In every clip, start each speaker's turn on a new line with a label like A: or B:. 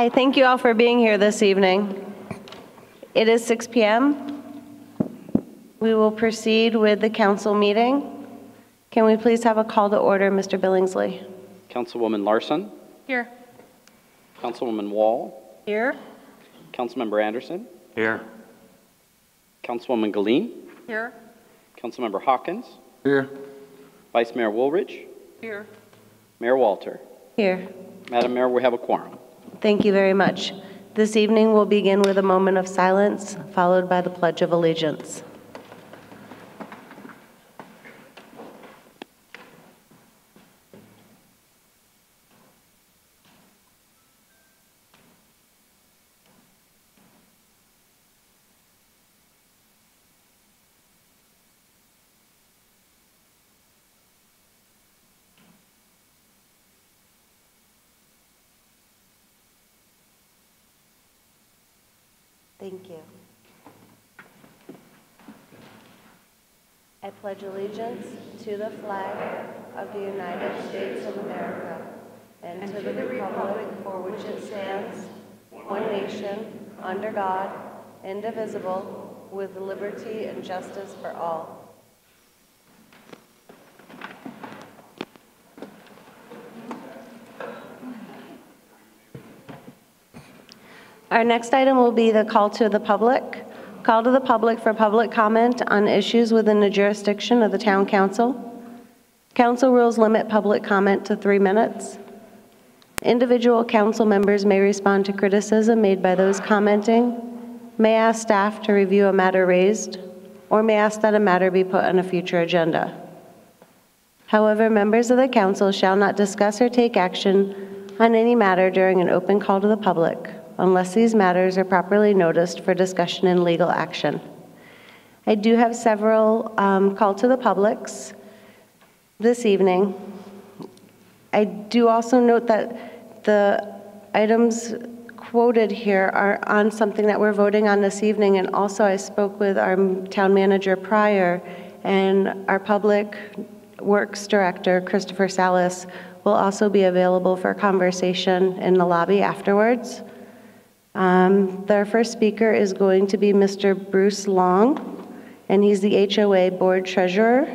A: Hi, thank you all for being here this evening. It is 6 p.m. We will proceed with the council meeting. Can we please have a call to order, Mr. Billingsley?
B: Councilwoman Larson.
A: Here.
B: Councilwoman Wall.
A: Here.
B: Councilmember Anderson.
C: Here.
B: Councilwoman Galeen.
A: Here.
B: Councilmember Hawkins.
C: Here.
B: Vice Mayor Woolridge.
A: Here.
B: Mayor Walter.
A: Here.
B: Madam Mayor, we have a quorum.
A: Thank you very much. This evening we'll begin with a moment of silence, followed by the Pledge of Allegiance. Thank you. I pledge allegiance to the flag of the United States of America and to the republic for which it stands, one nation, under God, indivisible, with liberty and justice for all. Our next item will be the call to the public. Call to the public for public comment on issues within the jurisdiction of the Town Council. Council rules limit public comment to 3 minutes. Individual council members may respond to criticism made by those commenting, may ask staff to review a matter raised, or may ask that a matter be put on a future agenda. However, members of the council shall not discuss or take action on any matter during an open call to the public, unless these matters are properly noticed for discussion and legal action. I do have several call to the publics this evening. I do also note that the items quoted here are on something that we're voting on this evening, and also I spoke with our town manager prior, and our public works director, Christopher Salas, will also be available for conversation in the lobby afterwards. Their first speaker is going to be Mr. Bruce Long, and he's the HOA Board Treasurer.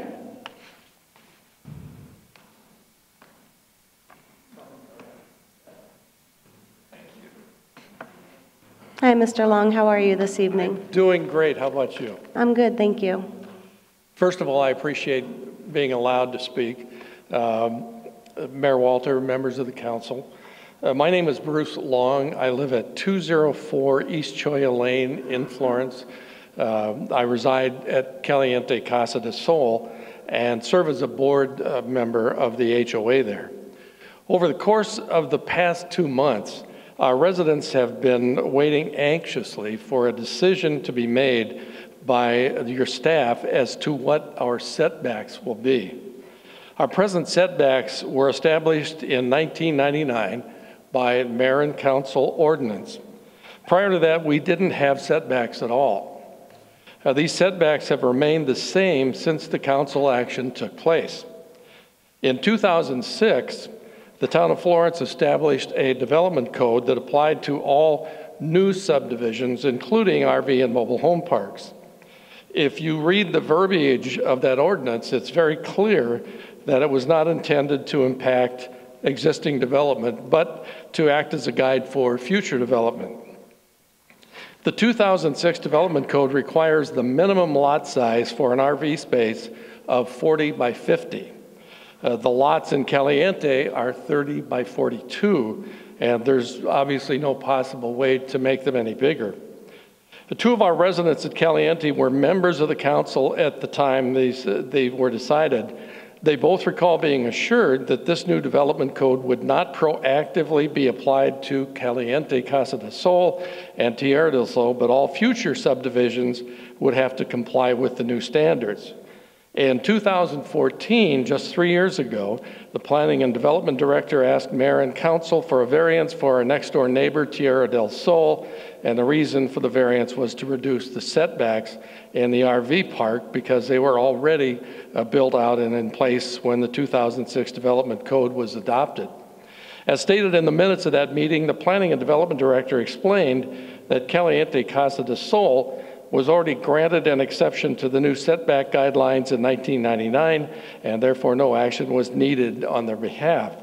A: Hi, Mr. Long. How are you this evening?
D: Doing great. How about you?
A: I'm good, thank you.
D: First of all, I appreciate being allowed to speak. Mayor Walter, members of the council. My name is Bruce Long. I live at 204 East Cholla Lane in Florence. I reside at Caliente Casa de Sol and serve as a board member of the HOA there. Over the course of the past 2 months, our residents have been waiting anxiously for a decision to be made by your staff as to what our setbacks will be. Our present setbacks were established in 1999 by mayor and council ordinance. Prior to that, we didn't have setbacks at all. These setbacks have remained the same since the council action took place. In 2006, the town of Florence established a development code that applied to all new subdivisions, including RV and mobile home parks. If you read the verbiage of that ordinance, it's very clear that it was not intended to impact existing development, but to act as a guide for future development. The 2006 Development Code requires the minimum lot size for an RV space of 40 by 50. The lots in Caliente are 30 by 42, and there's obviously no possible way to make them any bigger. The 2 of our residents at Caliente were members of the council at the time they were decided. They both recall being assured that this new development code would not proactively be applied to Caliente Casa de Sol and Tierra del Sol, but all future subdivisions would have to comply with the new standards. In 2014, just 3 years ago, the Planning and Development Director asked Mayor and Council for a variance for our next door neighbor, Tierra del Sol, and the reason for the variance was to reduce the setbacks in the RV park because they were already built out and in place when the 2006 Development Code was adopted. As stated in the minutes of that meeting, the Planning and Development Director explained that Caliente Casa de Sol was already granted an exception to the new setback guidelines in 1999, and therefore no action was needed on their behalf.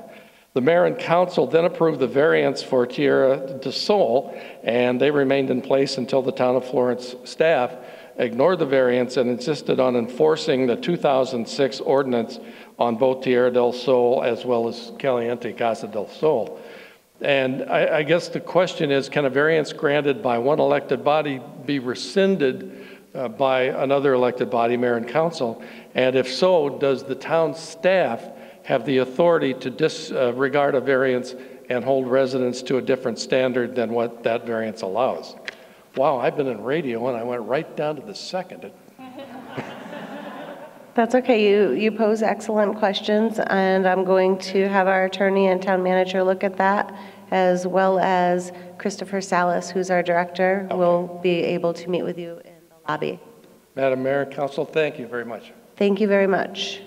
D: The mayor and council then approved the variance for Tierra del Sol, and they remained in place until the town of Florence staff ignored the variance and insisted on enforcing the 2006 ordinance on both Tierra del Sol as well as Caliente Casa del Sol. And I guess the question is, can a variance granted by one elected body be rescinded by another elected body, mayor and council? And if so, does the town staff have the authority to disregard a variance and hold residents to a different standard than what that variance allows? Wow, I've been in radio and I went right down to the second.
A: That's okay. You pose excellent questions, and I'm going to have our attorney and town manager look at that, as well as Christopher Salas, who's our director, will be able to meet with you in the lobby.
D: Madam Mayor, Council, thank you very much.
A: Thank you very much.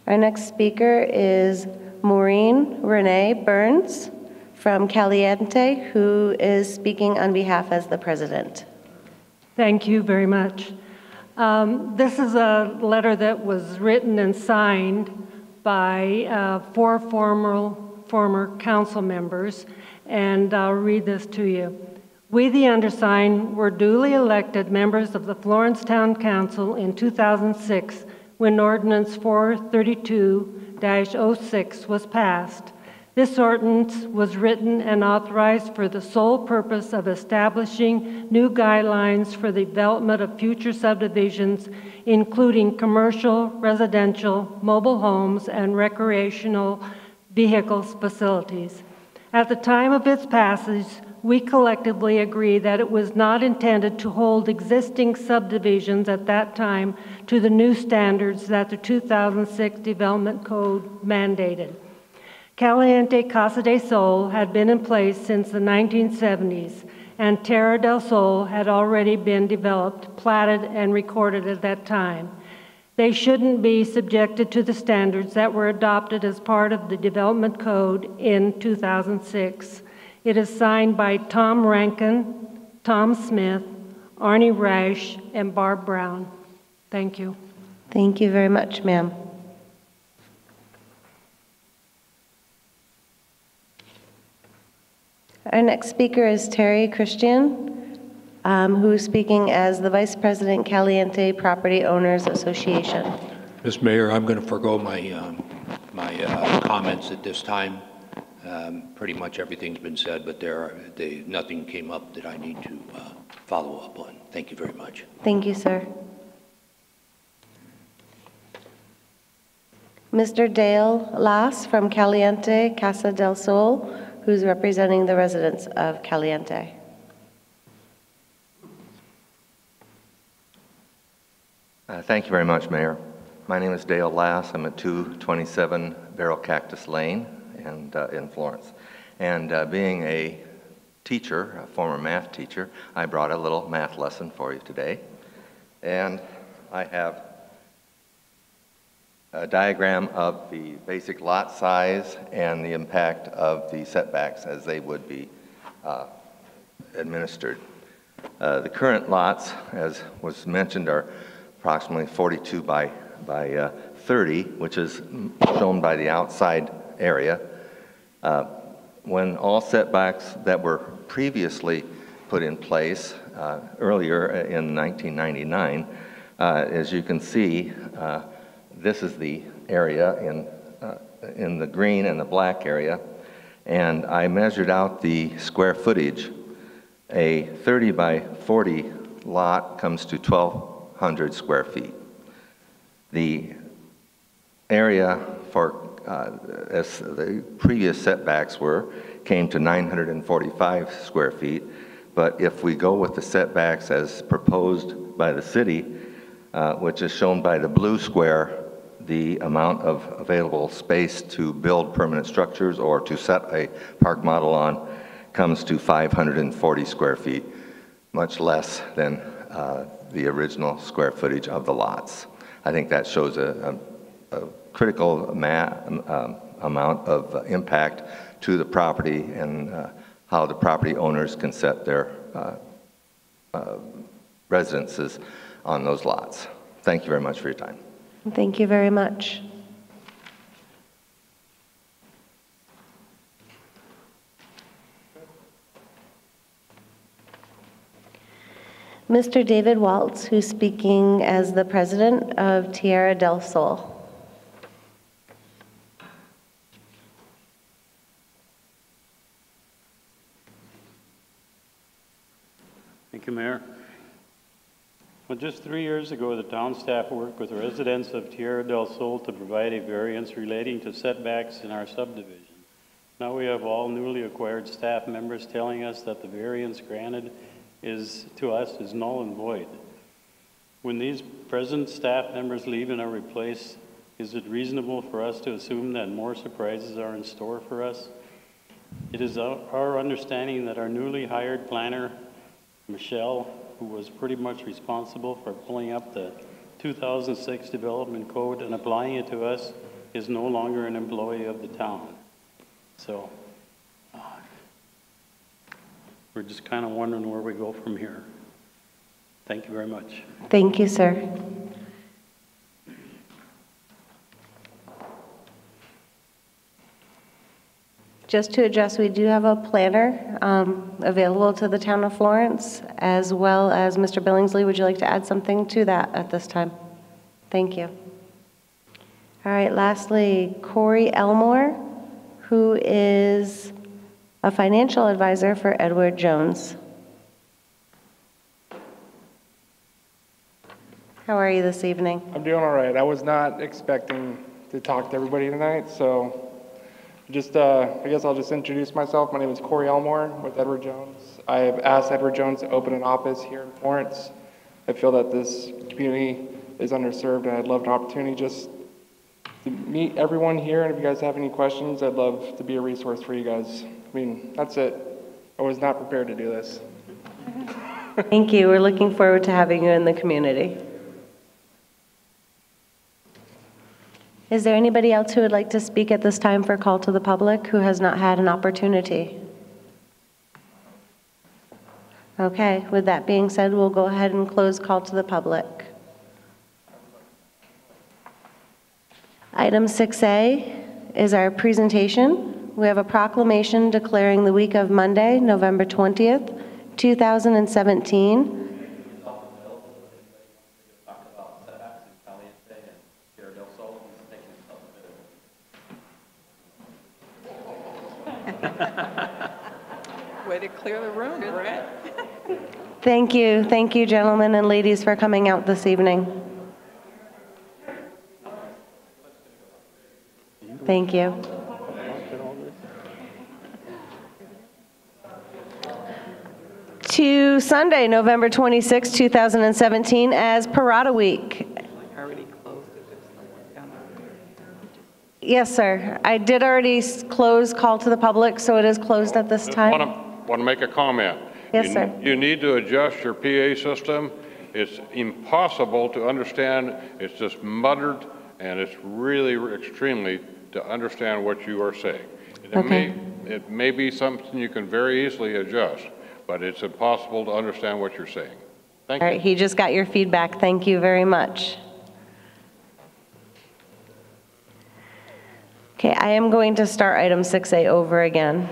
A: Our next speaker is Maureen Renee Burns from Caliente, who is speaking on behalf as the president.
C: Thank you very much. This is a letter that was written and signed by 4 former council members, and I'll read this to you. We, the undersigned, were duly elected members of the Florence Town Council in 2006 when Ordinance 432-06 was passed. This ordinance was written and authorized for the sole purpose of establishing new guidelines for the development of future subdivisions, including commercial, residential, mobile homes, and recreational vehicles facilities. At the time of its passage, we collectively agreed that it was not intended to hold existing subdivisions at that time to the new standards that the 2006 Development Code mandated. Caliente Casa de Sol had been in place since the 1970s, and Tierra del Sol had already been developed, platted, and recorded at that time. They shouldn't be subjected to the standards that were adopted as part of the Development Code in 2006. It is signed by Tom Rankin, Tom Smith, Arnie Reich, and Barb Brown. Thank you.
A: Thank you very much, ma'am. Our next speaker is Terry Christian, who is speaking as the Vice President, Caliente Property Owners Association.
E: Ms. Mayor, I'm going to forego my comments at this time. Pretty much everything's been said, but nothing came up that I need to follow up on. Thank you very much.
A: Thank you, sir. Mr. Dale Lass from Caliente Casa del Sol, who's representing the residents of Caliente.
F: Thank you very much, Mayor. My name is Dale Lass. I'm at 227 Barrel Cactus Lane in Florence. And being a teacher, a former math teacher, I brought a little math lesson for you today. And I have a diagram of the basic lot size and the impact of the setbacks as they would be administered. The current lots, as was mentioned, are approximately 42 by 30, which is shown by the outside area. When all setbacks that were previously put in place earlier in 1999, as you can see, this is the area in the green and the black area, and I measured out the square footage. A 30 by 40 lot comes to 1,200 square feet. The area for, as the previous setbacks came to 945 square feet, but if we go with the setbacks as proposed by the city, which is shown by the blue square, the amount of available space to build permanent structures or to set a park model on comes to 540 square feet. much less than the original square footage of the lots. I think that shows a critical amount of impact to the property and how the property owners can set their residences on those lots. Thank you very much for your time.
A: Thank you very much. Mr. David Waltz, who's speaking as the president of Tierra del Sol.
G: Thank you, Mayor. Well, just 3 years ago, the town staff worked with residents of Tierra del Sol to provide a variance relating to setbacks in our subdivision. Now we have all newly acquired staff members telling us that the variance granted to us is null and void. When these present staff members leave and are replaced, is it reasonable for us to assume that more surprises are in store for us? It is our understanding that our newly hired planner, Michelle, who was pretty much responsible for pulling up the 2006 Development Code and applying it to us, is no longer an employee of the town. So we're just kind of wondering where we go from here. Thank you very much.
A: Thank you, sir. Just to address, we do have a planner available to the town of Florence, as well as Mr. Billingsley. Would you like to add something to that at this time? Thank you. All right, lastly, Corey Elmore, who is a financial advisor for Edward Jones. How are you this evening?
H: I'm doing all right. I was not expecting to talk to everybody tonight, so just, I guess I'll just introduce myself. My name is Corey Elmore with Edward Jones. I have asked Edward Jones to open an office here in Florence. I feel that this community is underserved, and I'd love an opportunity just to meet everyone here, and if you guys have any questions, I'd love to be a resource for you guys. I mean, that's it. I was not prepared to do this.
A: Thank you. We're looking forward to having you in the community. Is there anybody else who would like to speak at this time for call to the public who has not had an opportunity? Okay, with that being said, we'll go ahead and close call to the public. Item 6A is our presentation. We have a proclamation declaring the week of Monday, November 20th, 2017.
I: Way to clear the room, Brett.
A: Thank you, gentlemen and ladies, for coming out this evening. Thank you. To Sunday, November 26, 2017, as Parada Week.
I: Already closed it.
A: Yes, sir. I did already close call to the public, so it is closed at this time.
J: Want to make a comment.
A: Yes, sir.
J: You need to adjust your PA system. It's impossible to understand. It's just muttered, and it's really extremely to understand what you are saying.
A: Okay.
J: It may be something you can very easily adjust, but it's impossible to understand what you're saying. Thank you.
A: All right, he just got your feedback. Thank you very much. Okay, I am going to start item 6A over again.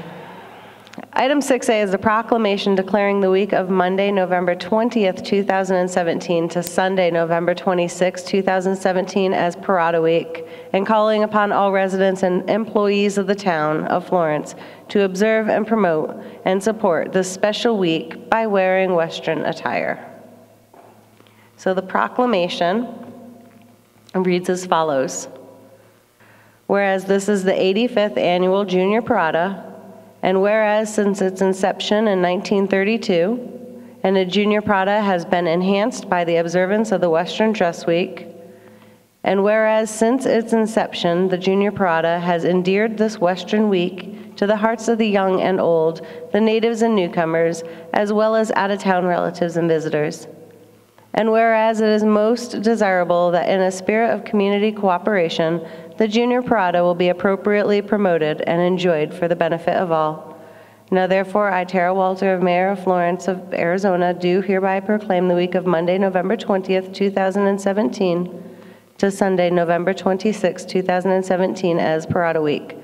A: Item 6A is a proclamation declaring the week of Monday, November 20th, 2017 to Sunday, November 26th, 2017 as Parada Week, and calling upon all residents and employees of the town of Florence to observe and promote and support this special week by wearing Western attire. So the proclamation reads as follows. Whereas this is the 85th annual Junior Parada, and whereas since its inception in 1932, and the Junior Parada has been enhanced by the observance of the Western Dress Week, and whereas since its inception, the Junior Parada has endeared this Western Week to the hearts of the young and old, the natives and newcomers, as well as out-of-town relatives and visitors. And whereas it is most desirable that in a spirit of community cooperation, the junior parada will be appropriately promoted and enjoyed for the benefit of all. Now therefore, I, Tara Walter, Mayor of Florence of Arizona, do hereby proclaim the week of Monday, November 20th, 2017 to Sunday, November 26, 2017 as Parada Week.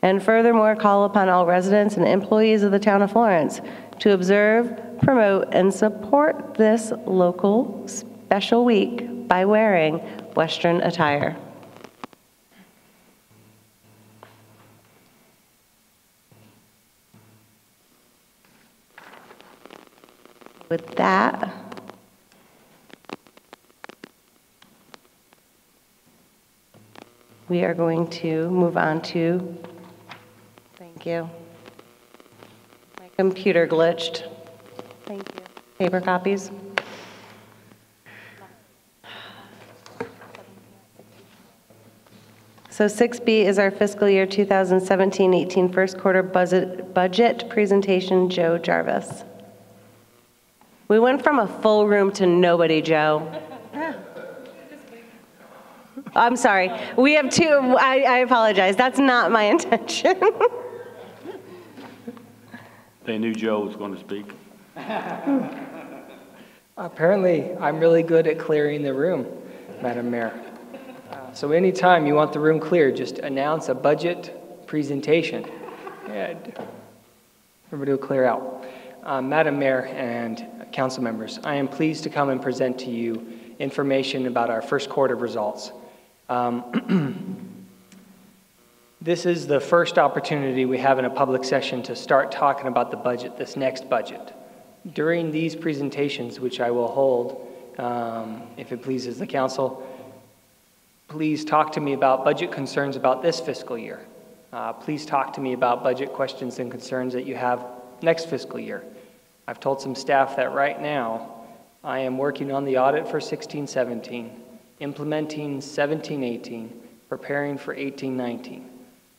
A: And furthermore, call upon all residents and employees of the town of Florence to observe, promote, and support this local special week by wearing Western attire. With that, we are going to move on to, thank you. My computer glitched. Thank you. Paper copies. So 6B is our fiscal year 2017-18 first quarter budget presentation, Joe Jarvis. We went from a full room to nobody, Joe. I'm sorry. We have two. I apologize. That's not my intention.
G: They knew Joe was going to speak.
K: Apparently, I'm really good at clearing the room, Madam Mayor. So anytime you want the room cleared, just announce a budget presentation. And everybody will clear out. Madam Mayor and council members, I am pleased to come and present to you information about our first quarter results. This is the first opportunity we have in a public session to start talking about the budget, this next budget. During these presentations, which I will hold, if it pleases the council, please talk to me about budget concerns about this fiscal year. Please talk to me about budget questions and concerns that you have next fiscal year. I've told some staff that right now I am working on the audit for 16-17, implementing 17-18, preparing for 18-19.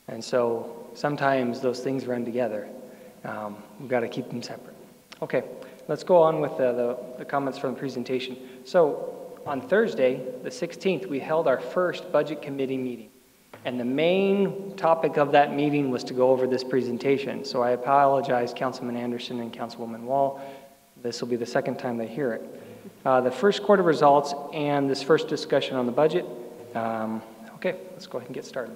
K: And so sometimes those things run together. We've got to keep them separate. Okay, let's go on with the comments from the presentation. So on Thursday, the 16th, we held our first budget committee meeting. And the main topic of that meeting was to go over this presentation. So I apologize, Councilman Anderson and Councilwoman Wall. This will be the second time they hear it. The first quarter results and this first discussion on the budget. Okay, let's go ahead and get started.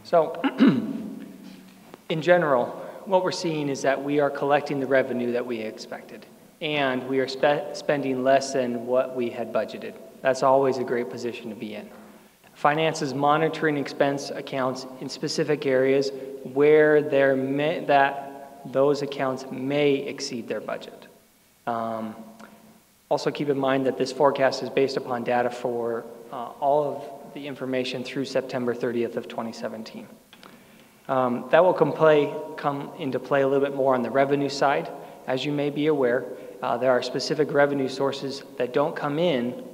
K: So, in general, what we're seeing is that we are collecting the revenue that we expected. And we are spending less than what we had budgeted. That's always a great position to be in. Finance is monitoring expense accounts in specific areas where those accounts may exceed their budget. Also keep in mind that this forecast is based upon data for all of the information through September 30th of 2017. That will come into play a little bit more on the revenue side. As you may be aware, there are specific revenue sources that don't come in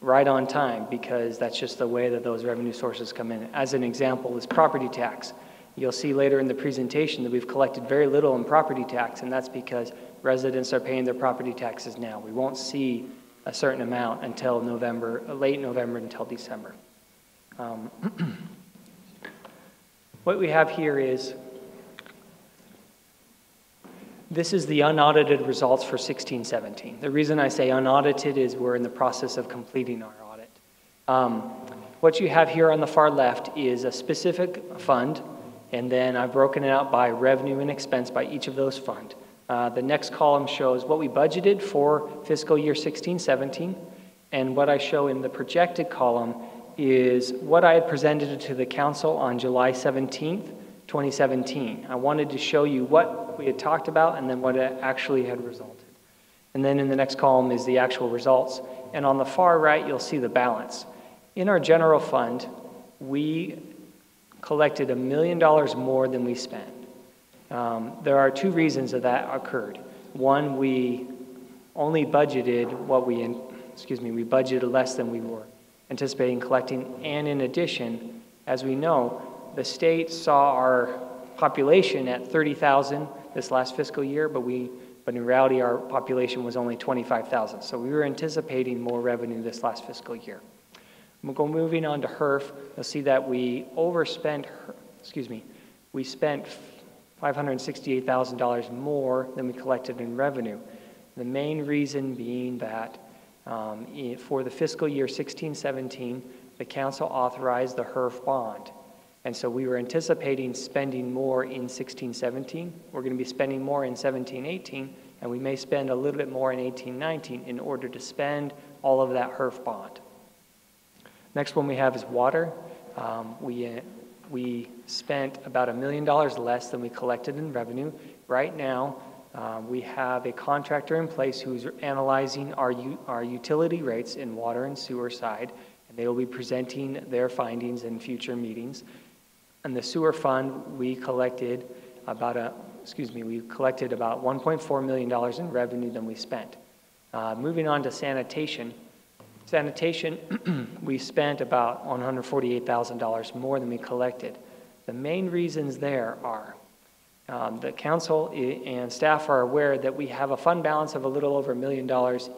K: right on time because that's just the way that those revenue sources come in. As an example is property tax. You'll see later in the presentation that we've collected very little in property tax, and that's because residents are paying their property taxes now. We won't see a certain amount until November, late November until December. What we have here is, this is the unaudited results for 16-17. The reason I say unaudited is we're in the process of completing our audit. What you have here on the far left is a specific fund, and then I've broken it out by revenue and expense by each of those funds. The next column shows what we budgeted for fiscal year 16-17, and what I show in the projected column is what I had presented to the council on July 17th, 2017. I wanted to show you what we had talked about and then what it actually had resulted. And then in the next column is the actual results. And on the far right, you'll see the balance. In our general fund, we collected $1 million more than we spent. There are two reasons that occurred. One, we only budgeted we budgeted less than we were anticipating collecting. And in addition, as we know, the state saw our population at 30,000 this last fiscal year, but in reality, our population was only 25,000. So we were anticipating more revenue this last fiscal year. Moving on to HERF, you'll see that we overspent, we spent $568,000 more than we collected in revenue. The main reason being that for the fiscal year 16-17, the council authorized the HERF bond. And so we were anticipating spending more in 16-17. We're going to be spending more in 17-18, and we may spend a little bit more in 18-19 in order to spend all of that HERF bond. Next one we have is water. We spent about $1 million less than we collected in revenue. Right now, we have a contractor in place who's analyzing our utility rates in water and sewer side, and they will be presenting their findings in future meetings. In the sewer fund, we collected about $1.4 million in revenue than we spent. Moving on to sanitation. Sanitation, we spent about $148,000 more than we collected. The main reasons there are the council and staff are aware that we have a fund balance of a little over $1 million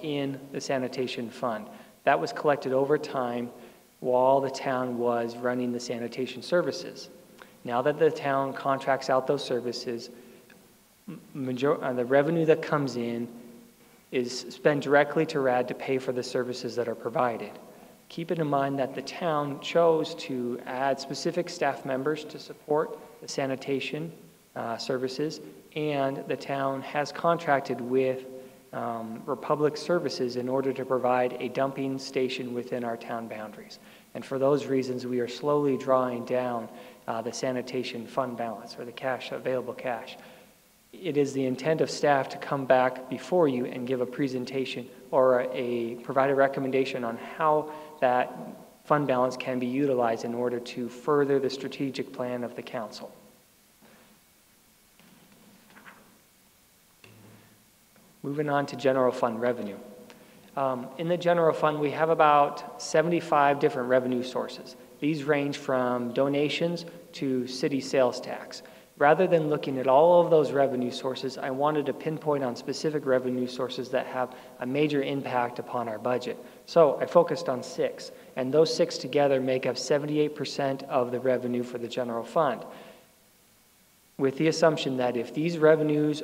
K: in the sanitation fund. That was collected over time while the town was running the sanitation services. Now that the town contracts out those services, the revenue that comes in is spent directly to RAD to pay for the services that are provided. Keep it in mind that the town chose to add specific staff members to support the sanitation services, and the town has contracted with Republic Services in order to provide a dumping station within our town boundaries. And for those reasons, we are slowly drawing down the sanitation fund balance, or the cash, available cash. It is the intent of staff to come back before you and give a presentation or provide a recommendation on how that fund balance can be utilized in order to further the strategic plan of the council. Moving on to general fund revenue. In the general fund, we have about 75 different revenue sources. These range from donations to city sales tax. Rather than looking at all of those revenue sources, I wanted to pinpoint on specific revenue sources that have a major impact upon our budget. So I focused on 6, and those 6 together make up 78% of the revenue for the general fund, with the assumption that if these revenues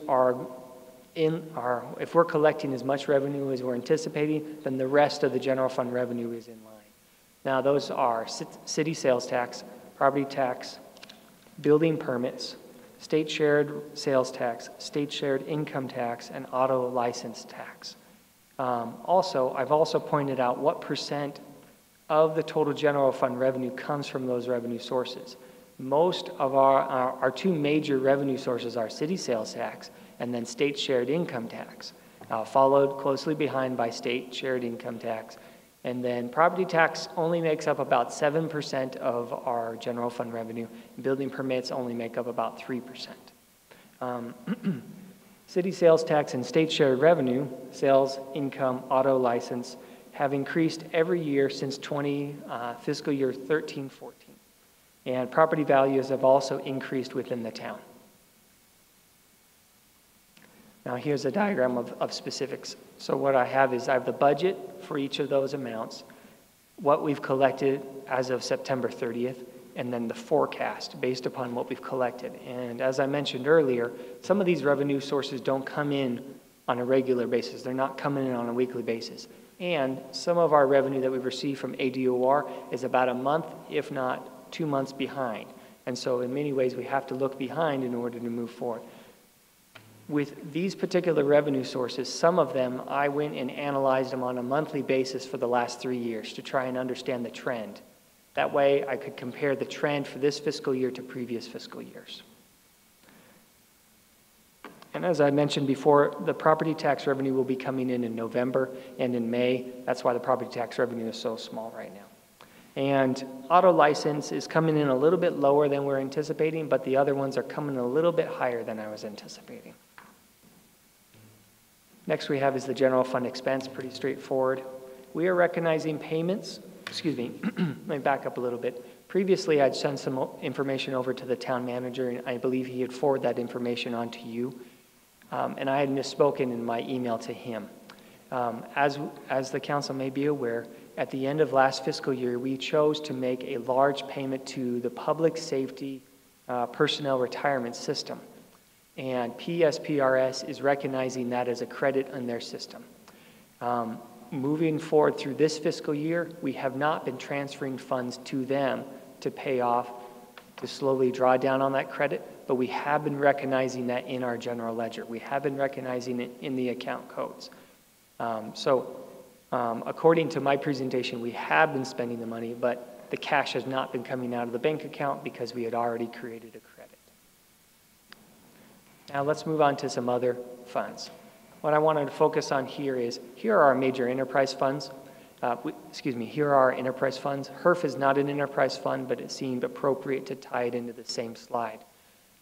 K: if we're collecting as much revenue as we're anticipating, then the rest of the general fund revenue is in line. Now those are city sales tax, property tax, building permits, state shared sales tax, state shared income tax, and auto license tax. I've also pointed out what percent of the total general fund revenue comes from those revenue sources. Most of our 2 major revenue sources are city sales tax and then state shared income tax, followed closely behind by state shared income tax. And then property tax only makes up about 7% of our general fund revenue. Building permits only make up about 3%. City sales tax and state shared revenue, sales, income, auto license, have increased every year since fiscal year 13-14. And property values have also increased within the town. Now here's a diagram of specifics. So what I have is I have the budget for each of those amounts, what we've collected as of September 30th, and then the forecast based upon what we've collected. And as I mentioned earlier, some of these revenue sources don't come in on a regular basis. They're not coming in on a weekly basis. And some of our revenue that we've received from ADOR is about a month, if not 2 months behind. And so in many ways, we have to look behind in order to move forward. With these particular revenue sources, some of them, I went and analyzed them on a monthly basis for the last 3 years to try and understand the trend. That way, I could compare the trend for this fiscal year to previous fiscal years. And as I mentioned before, the property tax revenue will be coming in November and in May. That's why the property tax revenue is so small right now. And auto license is coming in a little bit lower than we're anticipating, but the other ones are coming a little bit higher than I was anticipating. Next we have is the general fund expense, pretty straightforward. We are recognizing payments, let me back up a little bit. Previously, I'd sent some information over to the town manager, and I believe he had forwarded that information on to you. And I had misspoken in my email to him. As the council may be aware, at the end of last fiscal year, we chose to make a large payment to the Public Safety Personnel Retirement System. And PSPRS is recognizing that as a credit in their system. Moving forward through this fiscal year, we have not been transferring funds to them to pay off, to slowly draw down on that credit, but we have been recognizing that in our general ledger. We have been recognizing it in the account codes. According to my presentation, we have been spending the money, but the cash has not been coming out of the bank account because we had already created a credit. Now let's move on to some other funds. What I wanted to focus on here is, here are our major enterprise funds. Here are our enterprise funds. HERF is not an enterprise fund, but it seemed appropriate to tie it into the same slide.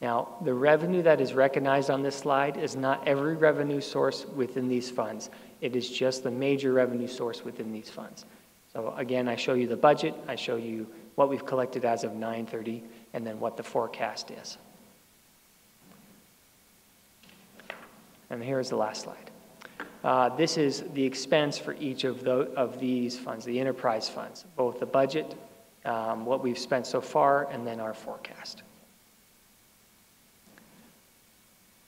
K: Now, the revenue that is recognized on this slide is not every revenue source within these funds. It is just the major revenue source within these funds. So again, I show you the budget, I show you what we've collected as of 9/30, and then what the forecast is. And here's the last slide. This is the expense for each of these funds, the enterprise funds, both the budget, what we've spent so far, and then our forecast.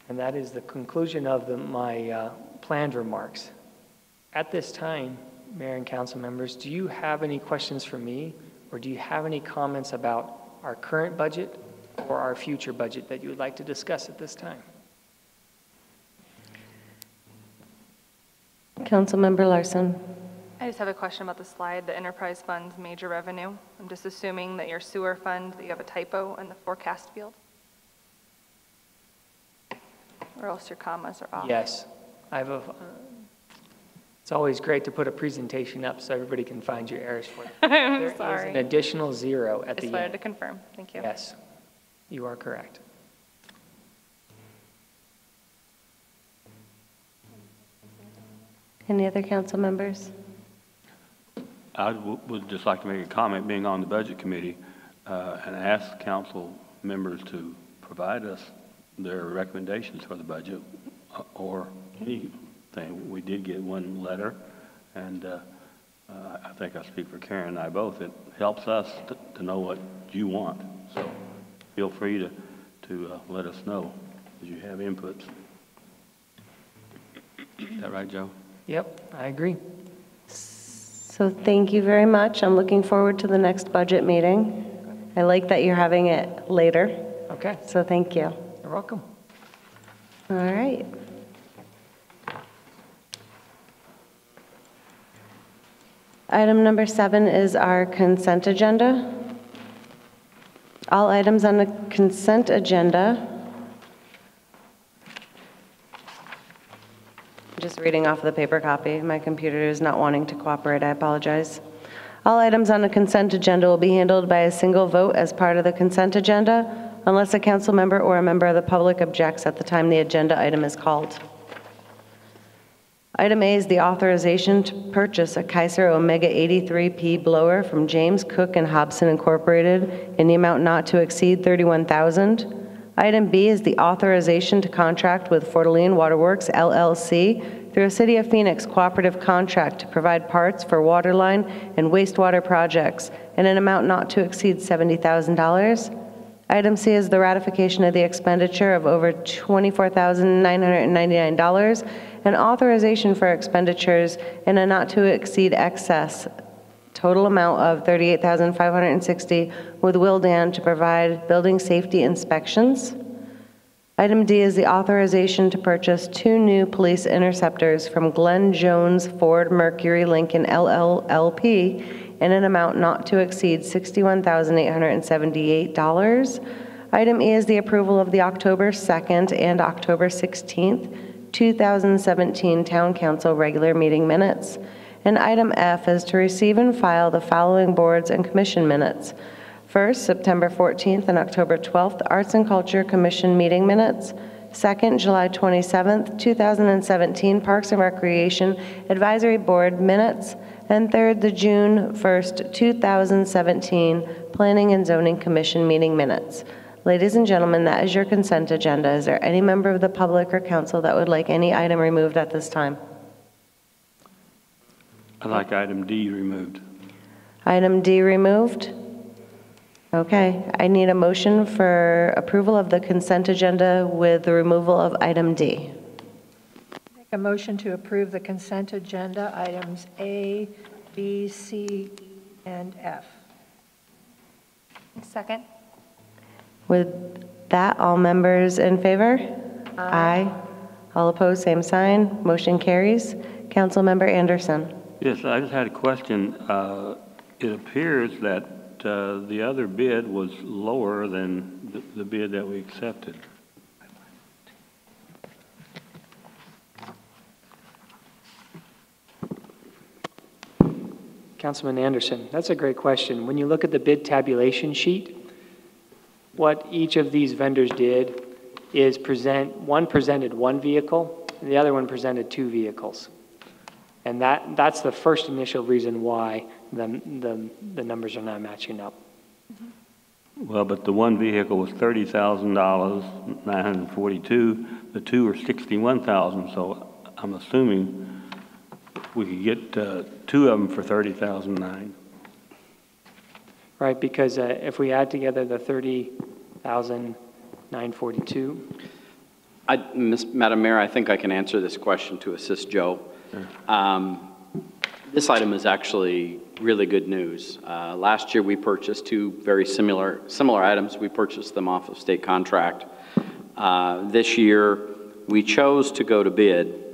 K: And that is the conclusion of my planned remarks. At this time, Mayor and Council members, do you have any questions for me, or do you have any comments about our current budget or our future budget that you would like to discuss at this time?
A: Councilmember Larson.
L: I just have a question about the slide, the enterprise funds major revenue. I'm just assuming that your sewer fund, that you have a typo in the forecast field? Or else your commas are off.
K: Yes. It's always great to put a presentation up so everybody can find your errors for you.
L: I'm sorry.
K: There is an additional 0 at the
L: Just wanted
K: end.
L: to confirm. Thank you.
K: Yes, you are correct.
A: Any other council members?
M: I would just like to make a comment, being on the Budget Committee, and ask council members to provide us their recommendations for the budget or anything. We did get one letter, and I think I speak for Karen and I both. It helps us to know what you want. So feel free to let us know as you have inputs. Is that right, Joe?
K: Yep, I agree.
A: So thank you very much. I'm looking forward to the next budget meeting. I like that you're having it later.
K: Okay.
A: So thank you.
K: You're welcome.
A: All right. Item number 7 is our consent agenda. All items on the consent agenda. Just reading off the paper copy. My computer is not wanting to cooperate. I apologize. All items on the consent agenda will be handled by a single vote as part of the consent agenda, unless a council member or a member of the public objects at the time the agenda item is called. Item A is the authorization to purchase a Kaiser Omega 83P blower from James Cook and Hobson Incorporated in the amount not to exceed $31,000. Item B is the authorization to contract with Fort Aline Waterworks, LLC, through a City of Phoenix cooperative contract to provide parts for waterline and wastewater projects in an amount not to exceed $70,000. Item C is the ratification of the expenditure of over $24,999 and authorization for expenditures in a not to exceed excess total amount of $38,560 with Wildan to provide building safety inspections. Item D is the authorization to purchase 2 new police interceptors from Glenn Jones Ford Mercury Lincoln LLP in an amount not to exceed $61,878. Item E is the approval of the October 2nd and October 16th, 2017 Town Council regular meeting minutes. And item F is to receive and file the following boards and commission minutes. First, September 14th and October 12th, Arts and Culture Commission meeting minutes. Second, July 27th, 2017 Parks and Recreation Advisory Board minutes. And third, the June 1st, 2017 Planning and Zoning Commission meeting minutes. Ladies and gentlemen, that is your consent agenda. Is there any member of the public or council that would like any item removed at this time?
M: I'd like item D removed.
A: Item D removed? Okay, I need a motion for approval of the consent agenda with the removal of item D.
N: Make a motion to approve the consent agenda, items A, B, C, E, and F.
L: Second.
A: With that, all members in favor? Aye. All opposed, same sign. Motion carries. Councilmember Anderson.
M: Yes, I just had a question. It appears that the other bid was lower than the bid that we accepted.
K: Councilman Anderson, that's a great question. When you look at the bid tabulation sheet, what each of these vendors did is one presented one vehicle, and the other one presented two vehicles. And that's the first initial reason why the numbers are not matching up.
M: Well, but the one vehicle was $30,000, 942. The two are 61,000. So I'm assuming we could get two of them for 30,009.
K: Right, because if we add together the 30,942.
B: Madam Mayor, I think I can answer this question to assist Joe. This item is actually really good news. Last year we purchased two very similar items. We purchased them off of state contract. This year we chose to go to bid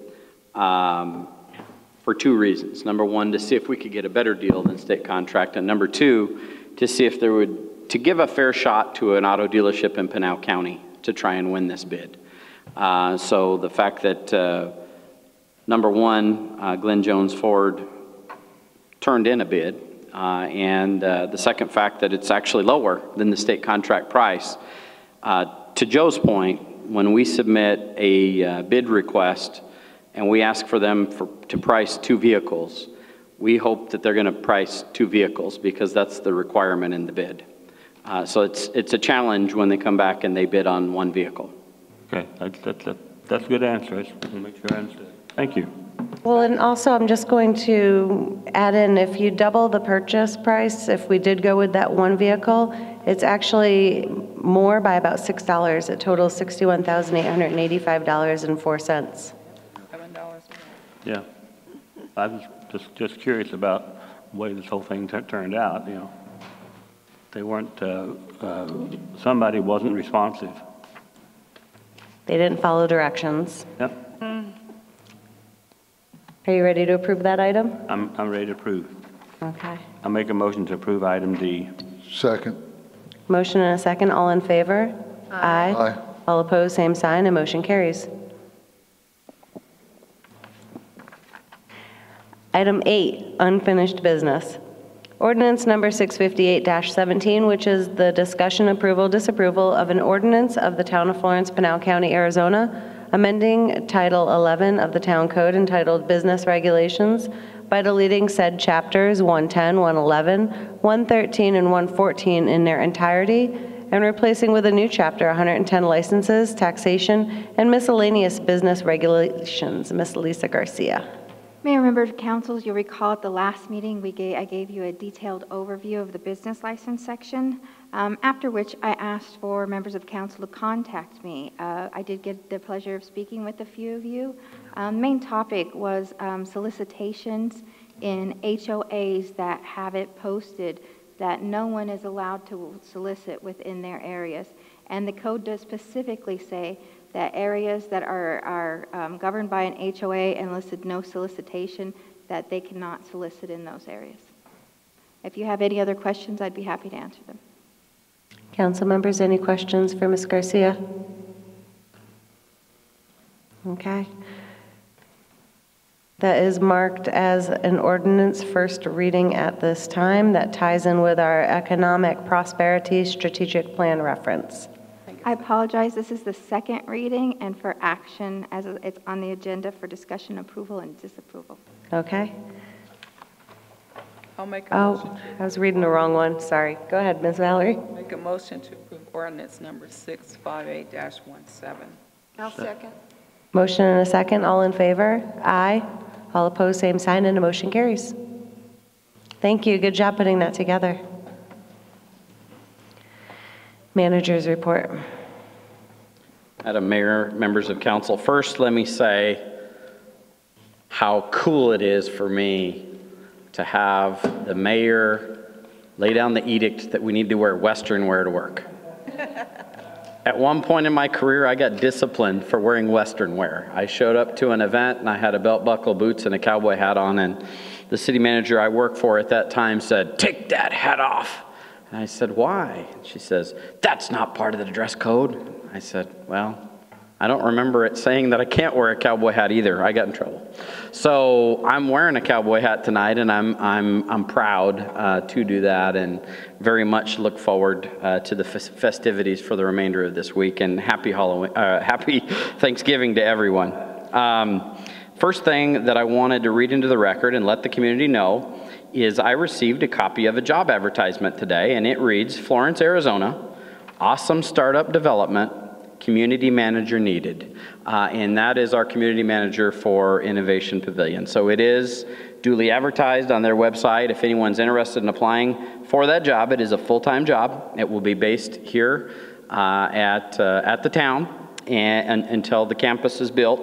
B: for two reasons. Number one, to see if we could get a better deal than state contract, and number two, to see if there would, to give a fair shot to an auto dealership in Pinal County to try and win this bid. So the fact that number one, Glenn Jones Ford turned in a bid, and the second fact that it's actually lower than the state contract price. To Joe's point, when we submit a bid request and we ask for them to price two vehicles, we hope that they're going to price two vehicles because that's the requirement in the bid. So it's a challenge when they come back and they bid on one vehicle.
M: Okay, that's a good answer. I just want to make sure I understood. Thank you.
A: Well, and also I'm just going to add in, if you double the purchase price, if we did go with that one vehicle, it's actually more by about $6. It totals $61,885.04.
I: $7.
M: Yeah. I was just curious about the way this whole thing turned out, you know. They weren't, somebody wasn't responsive.
A: They didn't follow directions.
M: Yep.
A: Are you ready to approve that item?
M: I'm ready to approve.
A: Okay.
M: I'll make a motion to approve item D.
O: Second.
A: Motion and a second. All in favor? Aye.
O: Aye.
A: All opposed, same sign, and motion carries. Item 8, unfinished business. Ordinance number 658-17, which is the discussion, approval, disapproval of an ordinance of the Town of Florence, Pinal County, Arizona, amending Title 11 of the Town Code entitled Business Regulations by deleting said chapters 110, 111, 113, and 114 in their entirety, and replacing with a new chapter 110 licenses, taxation, and miscellaneous business regulations. Ms. Lisa Garcia.
P: Mayor, members of council, you'll recall at the last meeting I gave you a detailed overview of the business license section, after which I asked for members of council to contact me. I did get the pleasure of speaking with a few of you. Main topic was solicitations in HOAs that have it posted that no one is allowed to solicit within their areas. And the code does specifically say that areas that are governed by an HOA and listed no solicitation, that they cannot solicit in those areas. If you have any other questions, I'd be happy to answer them.
A: Council members, any questions for Ms. Garcia? Okay. That is marked as an ordinance first reading at this time that ties in with our economic prosperity strategic plan reference.
P: I apologize. This is the second reading and for action as it's on the agenda for discussion, approval, and disapproval.
A: Okay.
I: I'll make a motion.
A: Oh, I was reading the wrong one. Sorry. Go ahead, Ms. Valerie.
I: Make a motion to approve ordinance number 658-17.
N: I'll second.
A: Motion and a second. All in favor? Aye. All opposed, same sign, and the motion carries. Thank you. Good job putting that together. Manager's report.
B: Madam Mayor, members of council, first let me say how cool it is for me to have the mayor lay down the edict that we need to wear Western wear to work. At one point in my career, I got disciplined for wearing Western wear. I showed up to an event and I had a belt buckle, boots, and a cowboy hat on, and the city manager I worked for at that time said, "Take that hat off." And I said, "Why?" And she says, "That's not part of the dress code." I said, "Well, I don't remember it saying that I can't wear a cowboy hat either." I got in trouble. So I'm wearing a cowboy hat tonight, and I'm proud to do that, and very much look forward to the festivities for the remainder of this week. And happy Halloween, happy Thanksgiving to everyone. First thing that I wanted to read into the record and let the community know is I received a copy of a job advertisement today, and it reads, Florence, Arizona, awesome startup development, community manager needed. And that is our community manager for Innovation Pavilion. So it is duly advertised on their website. If anyone's interested in applying for that job, it is a full-time job. It will be based here at the town and until the campus is built.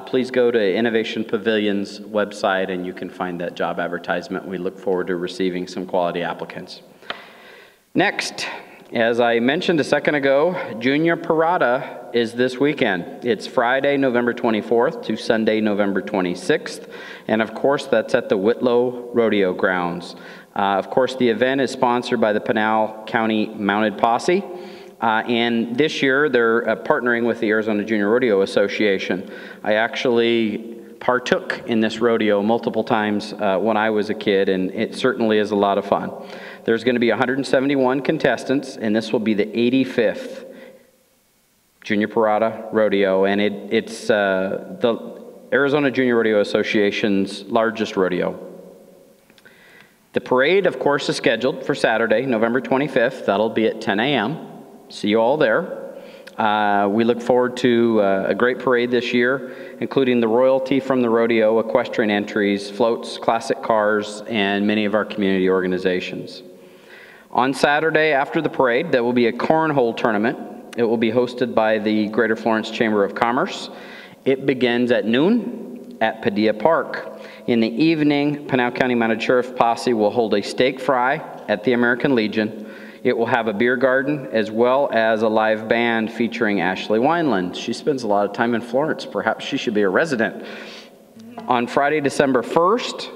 B: Please go to Innovation Pavilion's website and you can find that job advertisement. We look forward to receiving some quality applicants. Next, as I mentioned a second ago, Junior Parada is this weekend. It's Friday, November 24th to Sunday, November 26th. And of course, that's at the Whitlow Rodeo Grounds. Of course, the event is sponsored by the Pinal County Mounted Posse. And this year, they're partnering with the Arizona Junior Rodeo Association. I actually partook in this rodeo multiple times when I was a kid, and it certainly is a lot of fun. There's going to be 171 contestants, and this will be the 85th Junior Parada Rodeo, and it's the Arizona Junior Rodeo Association's largest rodeo. The parade, of course, is scheduled for Saturday, November 25th. That'll be at 10 a.m. See you all there. We look forward to a great parade this year, including the royalty from the rodeo, equestrian entries, floats, classic cars, and many of our community organizations. On Saturday after the parade, there will be a cornhole tournament. It will be hosted by the Greater Florence Chamber of Commerce. It begins at noon at Padilla Park. In the evening, Pinal County Mounted Sheriff Posse will hold a steak fry at the American Legion. It will have a beer garden as well as a live band featuring Ashley Wineland. She spends a lot of time in Florence. Perhaps she should be a resident. On Friday, December 1st,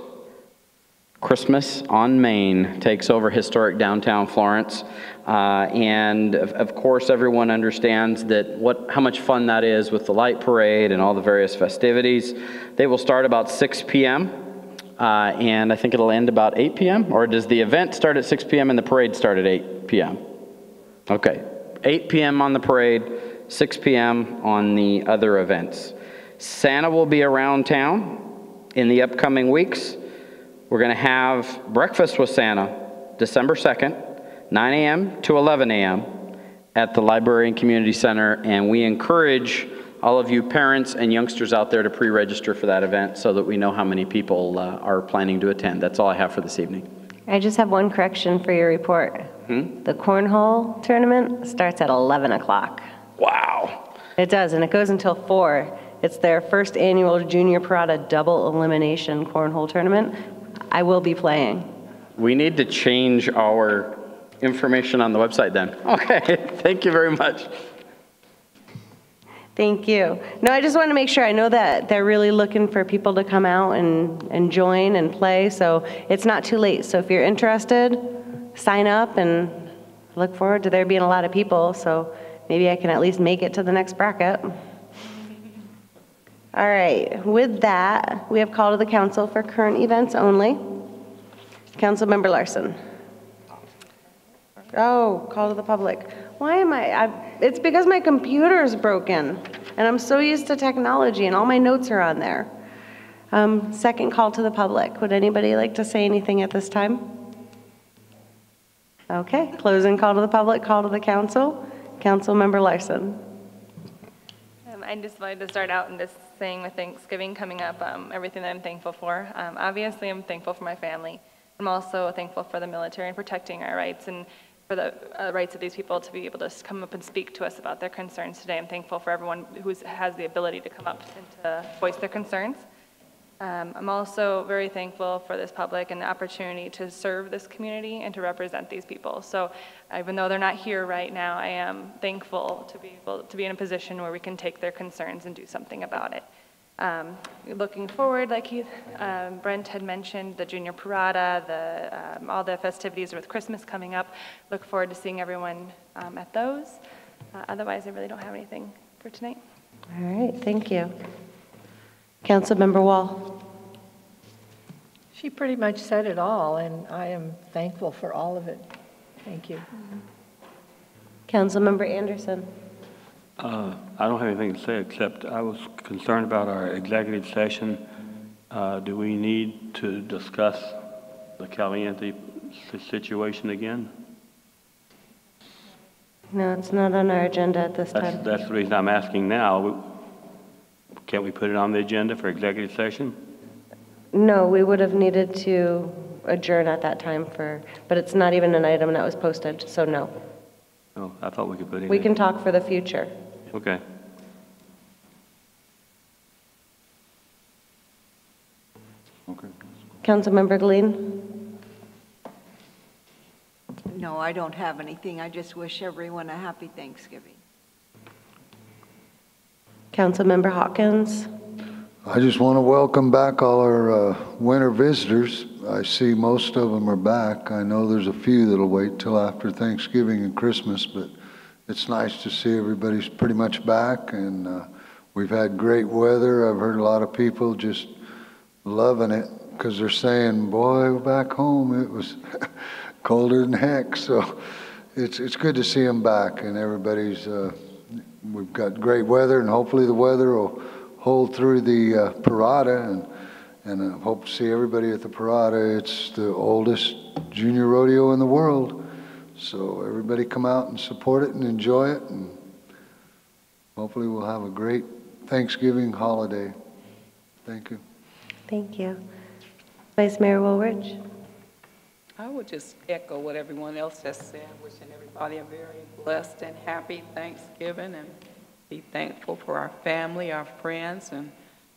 B: Christmas on Main takes over historic downtown Florence. And of course, everyone understands that how much fun that is with the light parade and all the various festivities. They will start about 6 p.m. And I think it'll end about 8 p.m. Or does the event start at 6 p.m. and the parade start at 8 p.m.? Okay, 8 p.m. on the parade, 6 p.m. on the other events. Santa will be around town in the upcoming weeks. We're going to have breakfast with Santa December 2nd, 9 a.m. to 11 a.m. at the Library and Community Center, and we encourage all of you parents and youngsters out there to pre-register for that event so that we know how many people are planning to attend. That's all I have for this evening.
A: I just have one correction for your report. The cornhole tournament starts at 11 o'clock.
B: Wow.
A: It does, and it goes until 4. It's their first annual Junior Parada double elimination cornhole tournament. I will be playing.
B: We need to change our information on the website then. Okay, thank you very much.
A: Thank you. No, I just want to make sure. I know that they're really looking for people to come out and join and play, so it's not too late. So if you're interested, sign up, and look forward to there being a lot of people, so maybe I can at least make it to the next bracket. All right, with that, we have call to the council for current events only. Councilmember Larson. Oh, call to the public. Why am it's because my computer's broken, and I'm so used to technology, and all my notes are on there. Second call to the public. Would anybody like to say anything at this time? Okay, closing call to the public, call to the council. Councilmember Larson.
L: I just wanted to start out and just saying with Thanksgiving coming up, everything that I'm thankful for. Obviously, I'm thankful for my family. I'm also thankful for the military and protecting our rights and for the rights of these people to be able to come up and speak to us about their concerns today. I'm thankful for everyone who has the ability to come up and to voice their concerns. I'm also very thankful for this public and the opportunity to serve this community and to represent these people. So even though they're not here right now, I am thankful to be able to be in a position where we can take their concerns and do something about it. Looking forward, like Brent had mentioned, the junior parada, all the festivities with Christmas coming up. Look forward to seeing everyone at those. Otherwise, I really don't have anything for tonight.
A: All right, thank you. Councilmember Wall.
N: She pretty much said it all, and I am thankful for all of it. Thank you.
A: Councilmember Anderson.
M: I don't have anything to say except I was concerned about our executive session. Do we need to discuss the Caliente situation again?
A: No, it's not on our agenda at this time.
M: That's the reason I'm asking now. Can't we put it on the agenda for executive session?
A: No, we would have needed to adjourn at that time but it's not even an item that was posted, so no.
M: Oh, I thought we could put it in.
A: We can talk for the future.
M: Okay. Okay.
A: Councilmember Gleen.
O: No, I don't have anything. I just wish everyone a happy Thanksgiving.
A: Councilmember Hawkins.
Q: I just want to welcome back all our winter visitors. I see most of them are back. I know there's a few that'll wait till after Thanksgiving and Christmas, but it's nice to see everybody's pretty much back, and we've had great weather. I've heard a lot of people just loving it because they're saying, boy, back home it was colder than heck. So it's good to see them back, and everybody's we've got great weather, and hopefully the weather will hold through the parada, and I hope to see everybody at the parada. It's the oldest junior rodeo in the world, so everybody come out and support it and enjoy it, and hopefully we'll have a great Thanksgiving holiday. Thank you.
A: Thank you. Vice Mayor Woolridge.
I: I would just echo what everyone else has said, wishing everybody a very blessed and happy Thanksgiving, and be thankful for our family, our friends, and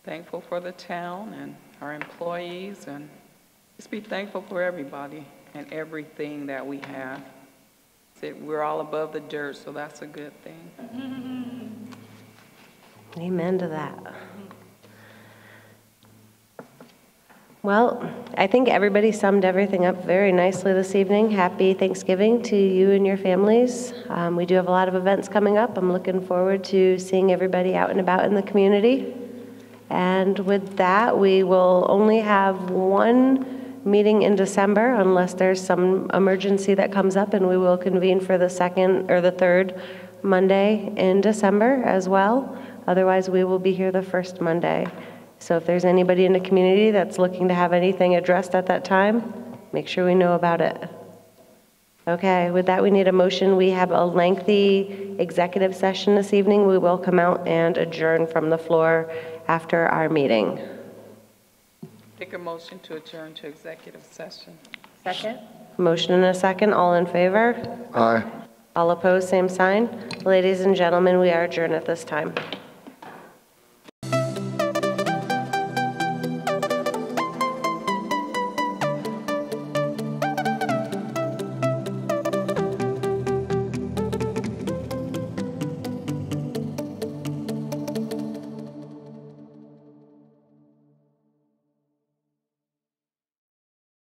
I: thankful for the town and our employees, and just be thankful for everybody and everything that we have. We're all above the dirt, so that's a good thing.
A: Amen to that. Well, I think everybody summed everything up very nicely this evening. Happy Thanksgiving to you and your families. We do have a lot of events coming up. I'm looking forward to seeing everybody out and about in the community. And with that, we will only have one meeting in December unless there's some emergency that comes up, and we will convene for the second or the third Monday in December as well. Otherwise, we will be here the first Monday. So if there's anybody in the community that's looking to have anything addressed at that time, make sure we know about it. Okay, with that, we need a motion. We have a lengthy executive session this evening. We will come out and adjourn from the floor after our meeting.
I: Take a motion to adjourn to executive session.
N: Second.
A: Motion and a second. All in favor?
Q: Aye.
A: All opposed, same sign. Ladies and gentlemen, we are adjourned at this time.